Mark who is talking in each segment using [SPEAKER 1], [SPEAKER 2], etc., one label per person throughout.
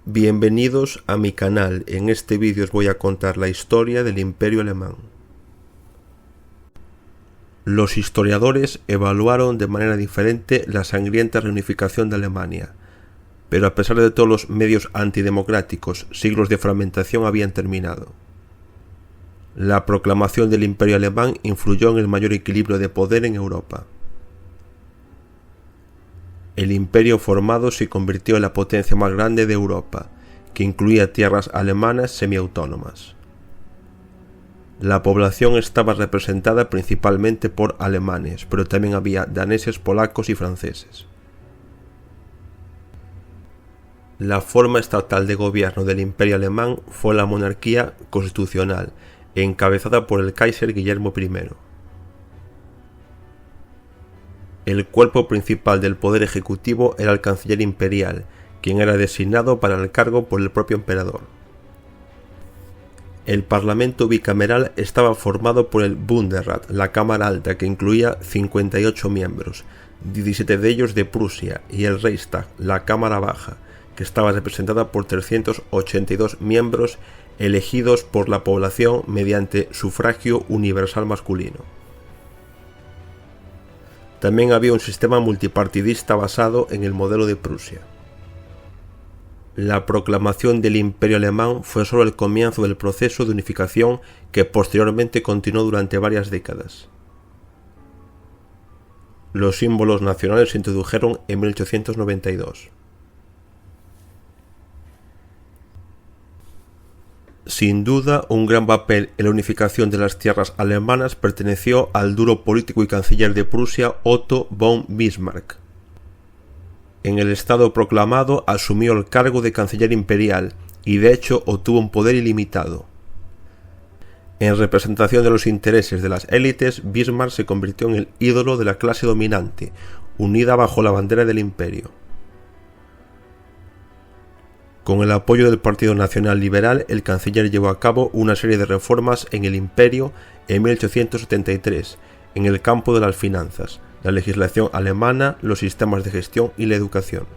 [SPEAKER 1] Bienvenidos a mi canal. En este vídeo os voy a contar la historia del Imperio Alemán. Los historiadores evaluaron de manera diferente la sangrienta reunificación de Alemania, pero a pesar de todos los medios antidemocráticos, siglos de fragmentación habían terminado. La proclamación del Imperio Alemán influyó en el mayor equilibrio de poder en Europa. El imperio formado se convirtió en la potencia más grande de Europa, que incluía tierras alemanas semiautónomas. La población estaba representada principalmente por alemanes, pero también había daneses, polacos y franceses. La forma estatal de gobierno del Imperio Alemán fue la monarquía constitucional, encabezada por el Kaiser Guillermo I. El cuerpo principal del poder ejecutivo era el canciller imperial, quien era designado para el cargo por el propio emperador. El parlamento bicameral estaba formado por el Bundesrat, la Cámara Alta, que incluía 58 miembros, 17 de ellos de Prusia, y el Reichstag, la Cámara Baja, que estaba representada por 382 miembros elegidos por la población mediante sufragio universal masculino. También había un sistema multipartidista basado en el modelo de Prusia. La proclamación del Imperio Alemán fue solo el comienzo del proceso de unificación que posteriormente continuó durante varias décadas. Los símbolos nacionales se introdujeron en 1892. Sin duda, un gran papel en la unificación de las tierras alemanas perteneció al duro político y canciller de Prusia Otto von Bismarck. En el estado proclamado asumió el cargo de canciller imperial y de hecho obtuvo un poder ilimitado. En representación de los intereses de las élites, Bismarck se convirtió en el ídolo de la clase dominante, unida bajo la bandera del imperio. Con el apoyo del Partido Nacional Liberal, el canciller llevó a cabo una serie de reformas en el imperio en 1873, en el campo de las finanzas, la legislación alemana, los sistemas de gestión y la educación.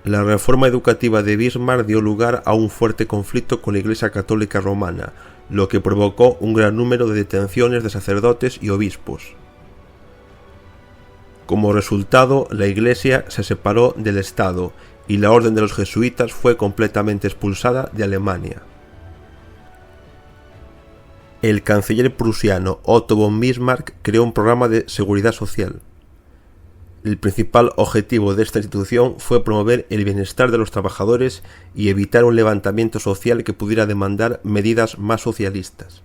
[SPEAKER 1] La reforma educativa de Bismarck dio lugar a un fuerte conflicto con la Iglesia Católica Romana, lo que provocó un gran número de detenciones de sacerdotes y obispos. Como resultado, la Iglesia se separó del Estado y la Orden de los Jesuitas fue completamente expulsada de Alemania. El canciller prusiano Otto von Bismarck creó un programa de seguridad social. El principal objetivo de esta institución fue promover el bienestar de los trabajadores y evitar un levantamiento social que pudiera demandar medidas más socialistas.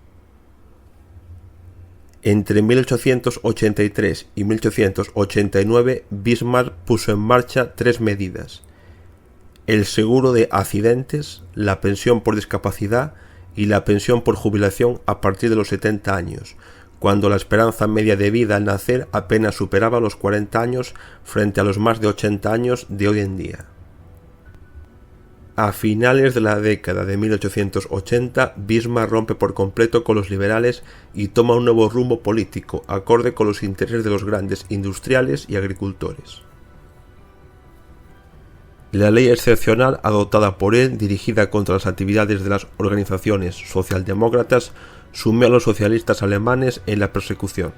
[SPEAKER 1] Entre 1883 y 1889, Bismarck puso en marcha tres medidas: el seguro de accidentes, la pensión por discapacidad y la pensión por jubilación a partir de los 70 años, cuando la esperanza media de vida al nacer apenas superaba los 40 años frente a los más de 80 años de hoy en día. A finales de la década de 1880, Bismarck rompe por completo con los liberales y toma un nuevo rumbo político, acorde con los intereses de los grandes industriales y agricultores. La ley excepcional adoptada por él, dirigida contra las actividades de las organizaciones socialdemócratas, sumió a los socialistas alemanes en la persecución.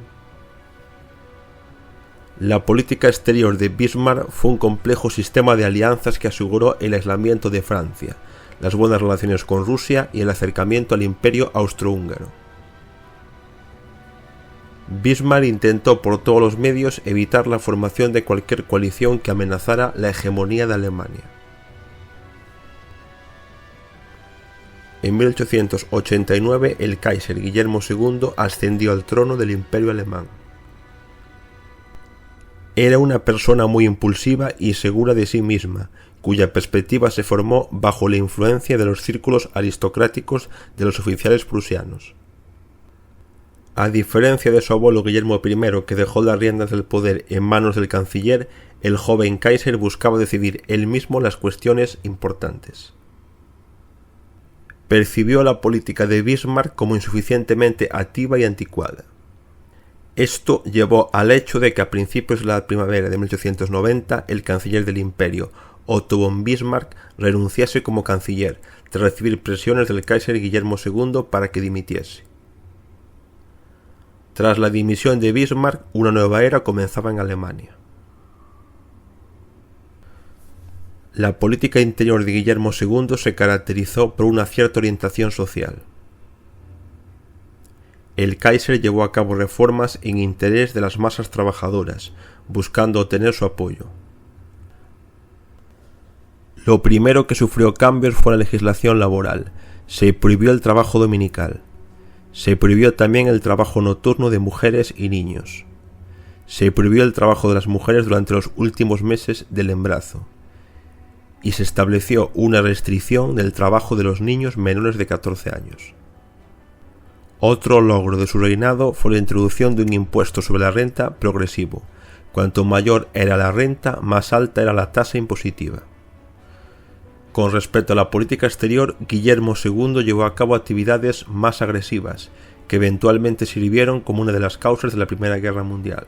[SPEAKER 1] La política exterior de Bismarck fue un complejo sistema de alianzas que aseguró el aislamiento de Francia, las buenas relaciones con Rusia y el acercamiento al imperio austrohúngaro. Bismarck intentó por todos los medios evitar la formación de cualquier coalición que amenazara la hegemonía de Alemania. En 1889, el Kaiser Guillermo II ascendió al trono del Imperio Alemán. Era una persona muy impulsiva y segura de sí misma, cuya perspectiva se formó bajo la influencia de los círculos aristocráticos de los oficiales prusianos. A diferencia de su abuelo Guillermo I, que dejó las riendas del poder en manos del canciller, el joven Kaiser buscaba decidir él mismo las cuestiones importantes. Percibió la política de Bismarck como insuficientemente activa y anticuada. Esto llevó al hecho de que a principios de la primavera de 1890 el canciller del imperio, Otto von Bismarck, renunciase como canciller, tras recibir presiones del Kaiser Guillermo II para que dimitiese. Tras la dimisión de Bismarck, una nueva era comenzaba en Alemania. La política interior de Guillermo II se caracterizó por una cierta orientación social. El Kaiser llevó a cabo reformas en interés de las masas trabajadoras, buscando obtener su apoyo. Lo primero que sufrió cambios fue la legislación laboral. Se prohibió el trabajo dominical. Se prohibió también el trabajo nocturno de mujeres y niños. Se prohibió el trabajo de las mujeres durante los últimos meses del embarazo. Y se estableció una restricción del trabajo de los niños menores de 14 años. Otro logro de su reinado fue la introducción de un impuesto sobre la renta progresivo. Cuanto mayor era la renta, más alta era la tasa impositiva. Con respecto a la política exterior, Guillermo II llevó a cabo actividades más agresivas, que eventualmente sirvieron como una de las causas de la Primera Guerra Mundial.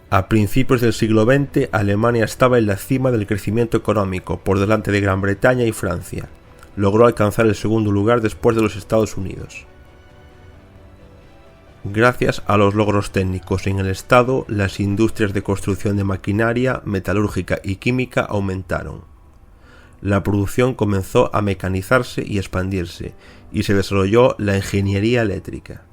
[SPEAKER 1] A principios del siglo XX, Alemania estaba en la cima del crecimiento económico, por delante de Gran Bretaña y Francia. Logró alcanzar el segundo lugar después de los Estados Unidos. Gracias a los logros técnicos en el Estado, las industrias de construcción de maquinaria, metalúrgica y química aumentaron. La producción comenzó a mecanizarse y expandirse, y se desarrolló la ingeniería eléctrica.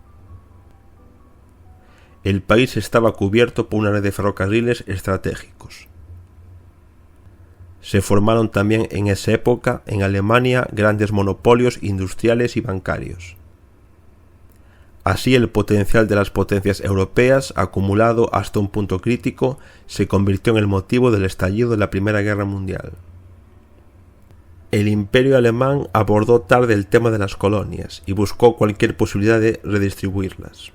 [SPEAKER 1] El país estaba cubierto por una red de ferrocarriles estratégicos. Se formaron también en esa época en Alemania grandes monopolios industriales y bancarios. Así, el potencial de las potencias europeas, acumulado hasta un punto crítico, se convirtió en el motivo del estallido de la Primera Guerra Mundial. El Imperio alemán abordó tarde el tema de las colonias y buscó cualquier posibilidad de redistribuirlas.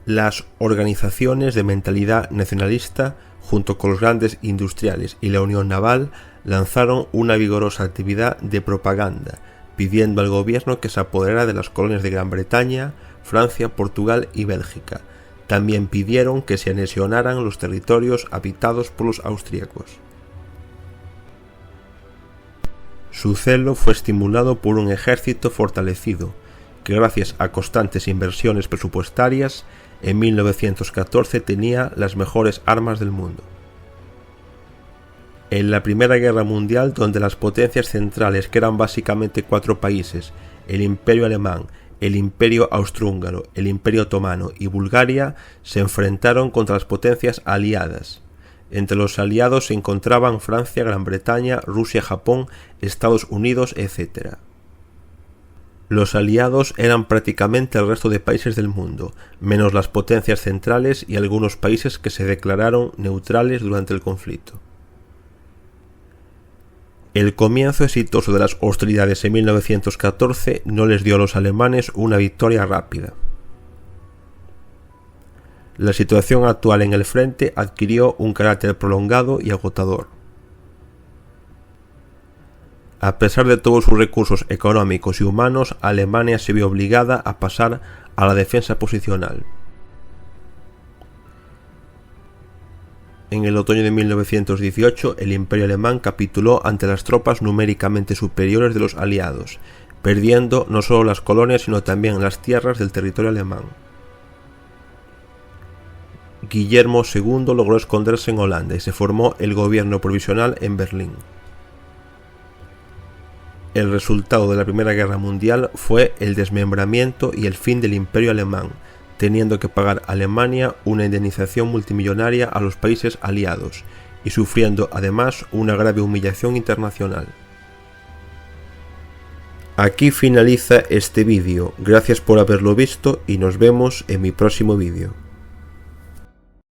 [SPEAKER 1] Las organizaciones de mentalidad nacionalista, junto con los grandes industriales y la Unión Naval, lanzaron una vigorosa actividad de propaganda, pidiendo al gobierno que se apoderara de las colonias de Gran Bretaña, Francia, Portugal y Bélgica. También pidieron que se anexionaran los territorios habitados por los austríacos. Su celo fue estimulado por un ejército fortalecido, que gracias a constantes inversiones presupuestarias, en 1914 tenía las mejores armas del mundo. En la Primera Guerra Mundial, donde las potencias centrales, que eran básicamente 4 países, el Imperio Alemán, el Imperio Austrohúngaro, el Imperio Otomano y Bulgaria, se enfrentaron contra las potencias aliadas. Entre los aliados se encontraban Francia, Gran Bretaña, Rusia, Japón, Estados Unidos, etc. Los aliados eran prácticamente el resto de países del mundo, menos las potencias centrales y algunos países que se declararon neutrales durante el conflicto. El comienzo exitoso de las hostilidades en 1914 no les dio a los alemanes una victoria rápida. La situación actual en el frente adquirió un carácter prolongado y agotador. A pesar de todos sus recursos económicos y humanos, Alemania se vio obligada a pasar a la defensa posicional. En el otoño de 1918, el Imperio alemán capituló ante las tropas numéricamente superiores de los aliados, perdiendo no solo las colonias sino también las tierras del territorio alemán. Guillermo II logró esconderse en Holanda y se formó el gobierno provisional en Berlín. El resultado de la Primera Guerra Mundial fue el desmembramiento y el fin del Imperio alemán, teniendo que pagar Alemania una indemnización multimillonaria a los países aliados y sufriendo además una grave humillación internacional. Aquí finaliza este vídeo, gracias por haberlo visto y nos vemos en mi próximo vídeo.